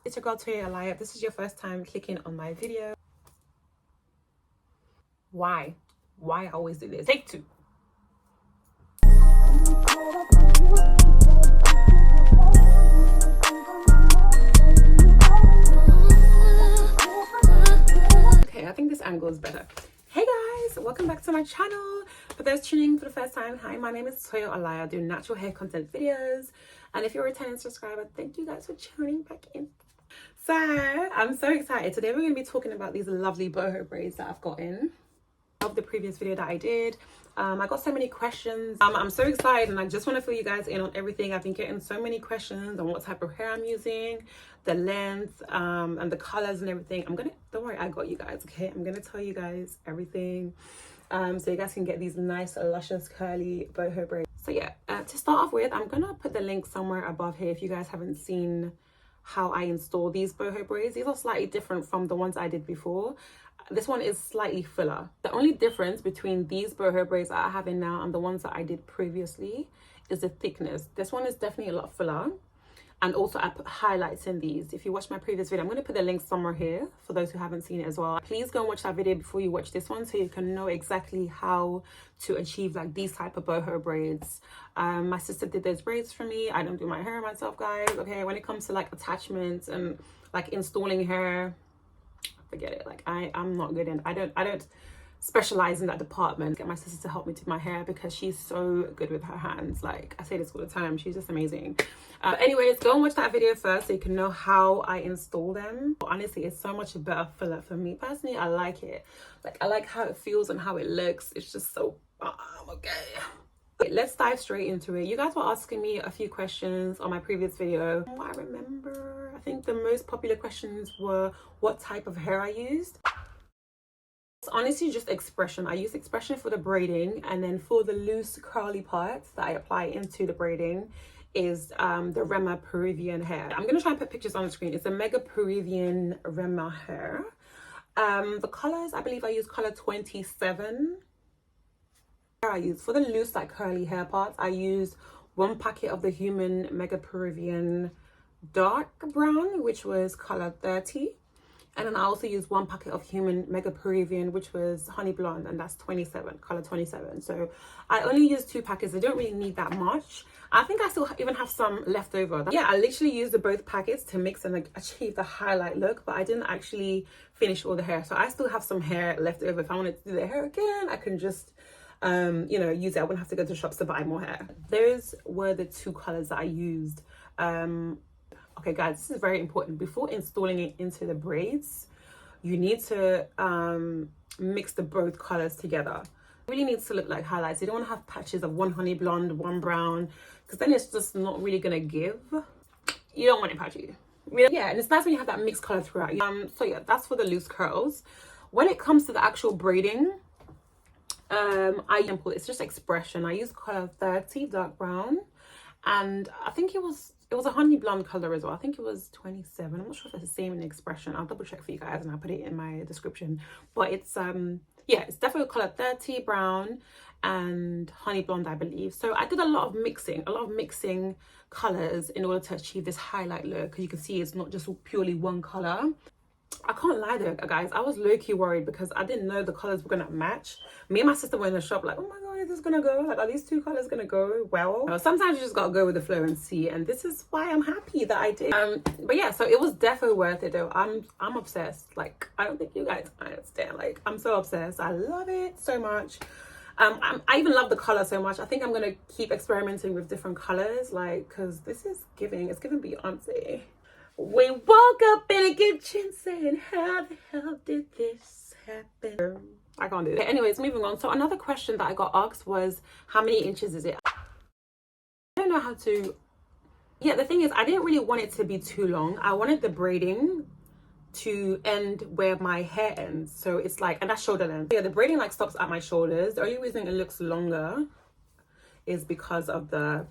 It's your girl Toya Alaya. If this is your first time clicking on my video, why I always do this. Take two. Okay, I think this angle is better. Hey guys, welcome back to my channel. For those tuning for the first time, hi, my name is Toya Alaya. I do natural hair content videos, and if you're a returning subscriber, thank you guys for tuning back in. So I'm so excited. Today we're going to be talking about these lovely boho braids that I've gotten. Of the previous video that I did, I got so many questions. I'm so excited, and I just want to fill you guys in on everything. I've been getting so many questions on what type of hair I'm using, the length, and the colors and everything. Don't worry, I got you guys, okay? I'm gonna tell you guys everything, so you guys can get these nice luscious curly boho braids. So yeah, to start off with, I'm gonna put the link somewhere above here if you guys haven't seen how I install these boho braids. These are slightly different from the ones I did before. This one is slightly fuller. The only difference between these boho braids that I have in now and the ones that I did previously is the thickness. This one is definitely a lot fuller, and also I put highlights in these. If you watch my previous video, I'm going to put the link somewhere here for those who haven't seen it as well. Please go and watch that video before you watch this one so you can know exactly how to achieve like these type of boho braids. My sister did those braids for me. I don't do my hair myself, guys, okay? When it comes to like attachments and like installing hair, forget it. Like I'm not good in, I don't specialize in that department. Get my sister to help me do my hair because she's so good with her hands. Like I say this all the time, she's just amazing. Anyways, go and watch that video first so you can know how I install them. Honestly, it's so much better for me personally. I like it. Like I like how it feels and how it looks. It's just so okay. Let's dive straight into it. You guys were asking me a few questions on my previous video. I remember, I think the most popular questions were what type of hair I used. It's honestly just expression. I use expression for the braiding, and then for the loose curly parts that I apply into the braiding is the Rema Peruvian hair. I'm gonna try and put pictures on the screen. It's a Mega Peruvian Rema hair. The colors, I believe I use color 27. I use for the loose like curly hair parts, I use one packet of the Human Mega Peruvian dark brown, which was color 30, and then I also use one packet of Human Mega Peruvian, which was honey blonde, and that's 27, color 27. So I only use 2 packets. I don't really need that much. I think I still even have some left over. Yeah, I literally used the both packets to mix and like achieve the highlight look, but I didn't actually finish all the hair, so I still have some hair left over. If I wanted to do the hair again, I can just you know, use it. I wouldn't have to go to shops to buy more hair. Those were the 2 colors that I used. Okay guys, this is very important. Before installing it into the braids, you need to mix the both colors together. It really needs to look like highlights. You don't want to have patches of one honey blonde, one brown, because then it's just not really gonna give. You don't want it patchy. Yeah, and it's nice when you have that mixed color throughout. So yeah, that's for the loose curls. When it comes to the actual braiding, it's just expression. I use color 30 dark brown, and I think it was a honey blonde color as well. I think it was 27. I'm not sure if it's the same in expression. I'll double check for you guys and I'll put it in my description, but it's yeah, it's definitely color 30 brown and honey blonde, I believe. So I did a lot of mixing colors in order to achieve this highlight look, because you can see it's not just purely one color. I can't lie though, guys, I was low-key worried because I didn't know the colors were gonna match. Me and my sister were in the shop like, oh my god, is this gonna go? Like, are these 2 colors gonna go well? Sometimes you just gotta go with the flow and see, and this is why I'm happy that I did. But yeah, so it was definitely worth it though. I'm obsessed. Like, I don't think you guys understand. Like, I'm so obsessed. I love it so much. I even love the color so much. I think I'm gonna keep experimenting with different colors, like, because this is giving, it's giving Beyonce. We woke up in a kitchen saying, how the hell did this happen? I can't do it. Okay, anyways, moving on. So another question that I got asked was, how many inches is it? I don't know how to... Yeah, the thing is, I didn't really want it to be too long. I wanted the braiding to end where my hair ends. So it's like, and that's shoulder length. Yeah, the braiding like stops at my shoulders. The only reason it looks longer is because of the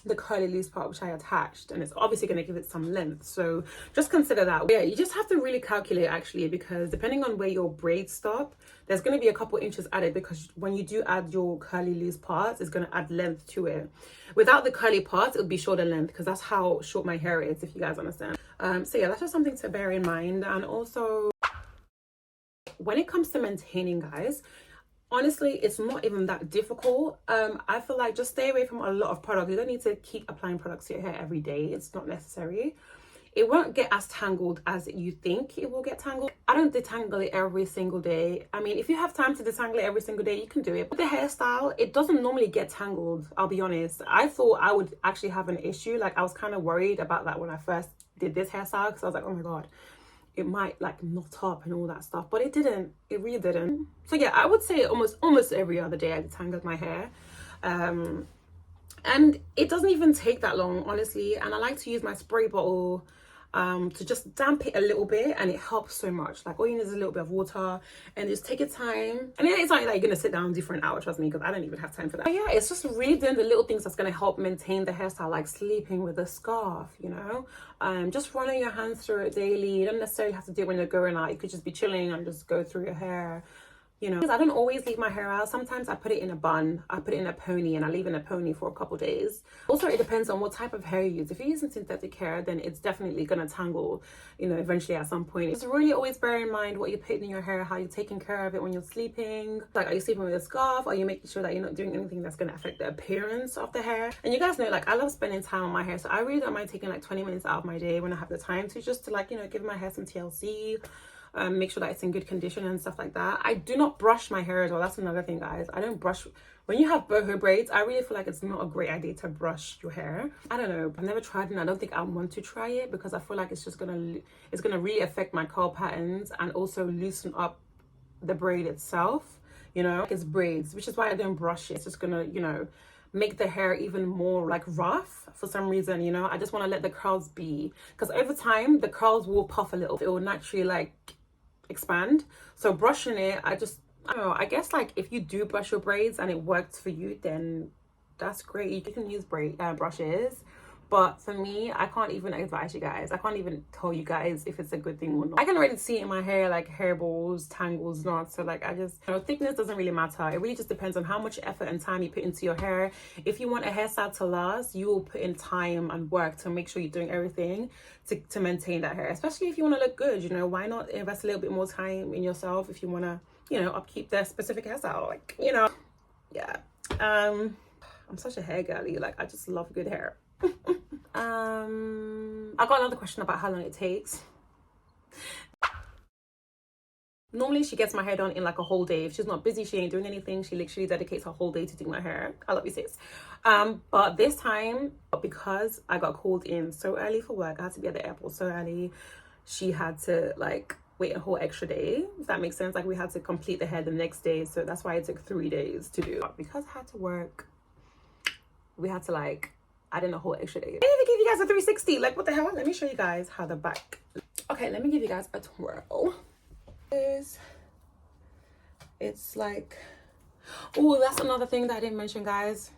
the curly loose part which I attached, and it's obviously going to give it some length, so just consider that. Yeah, you just have to really calculate actually, because depending on where your braids stop, there's going to be a couple inches added, because when you do add your curly loose parts, it's going to add length to it. Without the curly parts, it would be shorter length, because that's how short my hair is, if you guys understand. So yeah, that's just something to bear in mind. And also, when it comes to maintaining, guys, honestly, it's not even that difficult. I feel like just stay away from a lot of products. You don't need to keep applying products to your hair every day. It's not necessary. It won't get as tangled as you think it will get tangled. I don't detangle it every single day. I mean, if you have time to detangle it every single day, you can do it. With the hairstyle, it doesn't normally get tangled, I'll be honest. I thought I would actually have an issue. Like, I was kind of worried about that when I first did this hairstyle, because I was like, oh my God, it might like knot up and all that stuff, but it didn't. It really didn't. So yeah, I would say almost every other day I detangled my hair, and it doesn't even take that long, honestly. And I like to use my spray bottle to just damp it a little bit, and it helps so much. Like, all you need is a little bit of water, and just take your time. And it's not like you're gonna sit down and do for an hour, trust me, because I don't even have time for that. But yeah, it's just really doing the little things that's gonna help maintain the hairstyle, like sleeping with a scarf, you know, just running your hands through it daily. You don't necessarily have to do it when you're going out. You could just be chilling and just go through your hair. You know, because I don't always leave my hair out. Sometimes I put it in a bun, I put it in a pony, and I leave it in a pony for a couple days. Also, it depends on what type of hair you use. If you're using synthetic hair, then it's definitely gonna tangle, you know, eventually at some point. Just really always bear in mind what you're putting in your hair, how you're taking care of it when you're sleeping. Like, are you sleeping with a scarf? Are you making sure that you're not doing anything that's gonna affect the appearance of the hair? And you guys know, like, I love spending time on my hair, so I really don't mind taking like 20 minutes out of my day when I have the time to, just to, like, you know, give my hair some TLC. Make sure that it's in good condition and stuff like that. I do not brush my hair as well. That's another thing, guys. I don't brush. When you have boho braids, I really feel like it's not a great idea to brush your hair. I don't know. I've never tried it, and I don't think I want to try it, because I feel like it's gonna really affect my curl patterns and also loosen up the braid itself. You know, it's braids, which is why I don't brush it. It's just gonna, you know, make the hair even more like rough for some reason. You know, I just want to let the curls be, because over time the curls will puff a little. It will naturally like expand. So brushing it, I don't know, I guess like if you do brush your braids and it works for you, then that's great. You can use brushes, but for me, I can't even advise you guys. I can't even tell you guys if it's a good thing or not. I can already see it in my hair, like hairballs, tangles, knots. So like, I just, you know, thickness doesn't really matter. It really just depends on how much effort and time you put into your hair. If you want a hairstyle to last, you will put in time and work to make sure you're doing everything to maintain that hair. Especially if you want to look good, you know, why not invest a little bit more time in yourself if you want to, you know, upkeep their specific hairstyle, like, you know. Yeah. I'm such a hair girly. Like, I just love good hair. I got another question about how long it takes. Normally she gets my hair done in like a whole day. If she's not busy, she ain't doing anything, she literally dedicates her whole day to do my hair. I love you, sis. But this time, because I got called in so early for work, I had to be at the airport so early, she had to like wait a whole extra day, if that makes sense. Like, we had to complete the hair the next day, so that's why it took 3 days to do. Because I had to work, we had to like add in a whole extra day. I didn't even give you guys a 360. Like, what the hell? Let me show you guys how the back. Okay, let me give you guys a twirl. It's like, oh, that's another thing that I didn't mention, guys.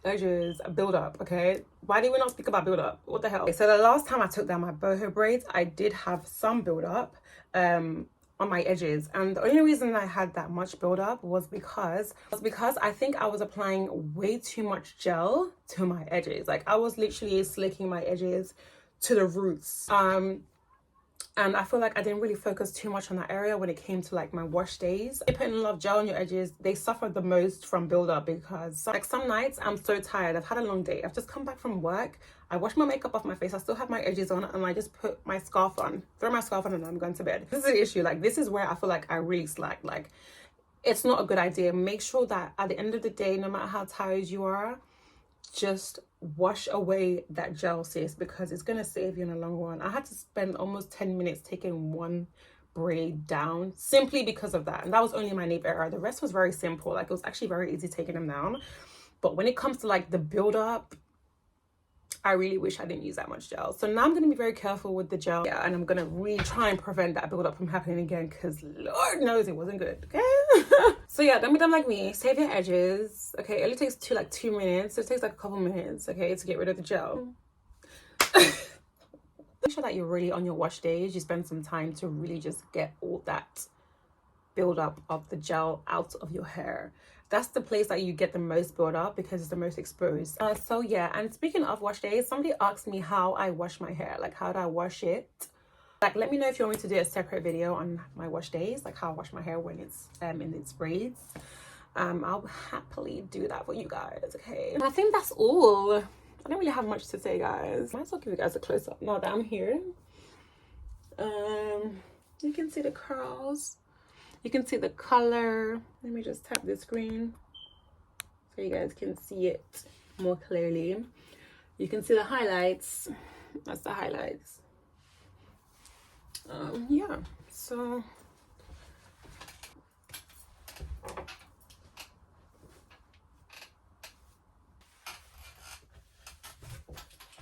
Edges, build up. Okay, why did we not speak about build up? What the hell? Okay, so the last time I took down my boho braids, I did have some build up on my edges, and the only reason I had that much build up was because I think I was applying way too much gel to my edges. Like, I was literally slicking my edges to the roots. And I feel like I didn't really focus too much on that area when it came to like my wash days. If you're putting a lot of gel on your edges, they suffer the most from buildup, because like some nights I'm so tired, I've had a long day, I've just come back from work, I wash my makeup off my face, I still have my edges on, and I just put my scarf on, throw my scarf on, and I'm going to bed. This is the issue. Like, this is where I feel like I really slack. Like, it's not a good idea. Make sure that at the end of the day, no matter how tired you are, just wash away that gel, sis, because it's gonna save you in the long run. I had to spend almost 10 minutes taking one braid down simply because of that, and that was only my nape area. The rest was very simple. Like, it was actually very easy taking them down. But when it comes to like the build up, I really wish I didn't use that much gel. So now I'm going to be very careful with the gel. Yeah, and I'm going to really try and prevent that buildup from happening again, because Lord knows it wasn't good, okay? So yeah, don't be dumb like me. Save your edges, okay? It only takes 2 minutes. It takes like a couple minutes, okay, to get rid of the gel. Make sure that you're really on your wash days. You spend some time to really just get all that buildup of the gel out of your hair. That's the place that you get the most buildup because it's the most exposed. So yeah, and speaking of wash days, somebody asked me how I wash my hair, like how do I wash it. Like, let me know if you want me to do a separate video on my wash days, like how I wash my hair when it's in its braids. I'll happily do that for you guys, okay? And I think that's all. I don't really have much to say, guys. Might as well give you guys a close-up now that I'm here. You can see the curls. You can see the color. Let me just tap the screen so you guys can see it more clearly. You can see the highlights. That's the highlights. Yeah, so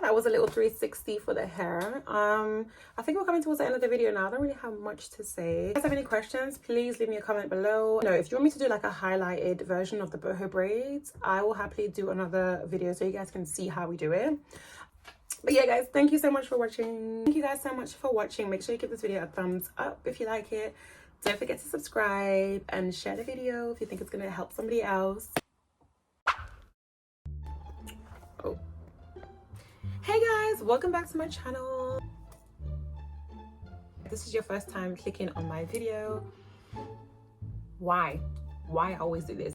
that was a little 360 for the hair. I think we're coming towards the end of the video now. I don't really have much to say. If you guys have any questions, please leave me a comment below. No, if you want me to do like a highlighted version of the boho braids, I will happily do another video so you guys can see how we do it. But yeah, guys, thank you so much for watching. Thank you guys so much for watching. Make sure you give this video a thumbs up if you like it. Don't forget to subscribe and share the video if you think it's going to help somebody else. Oh. Hey guys, welcome back to my channel. If this is your first time clicking on my video, why I always do this?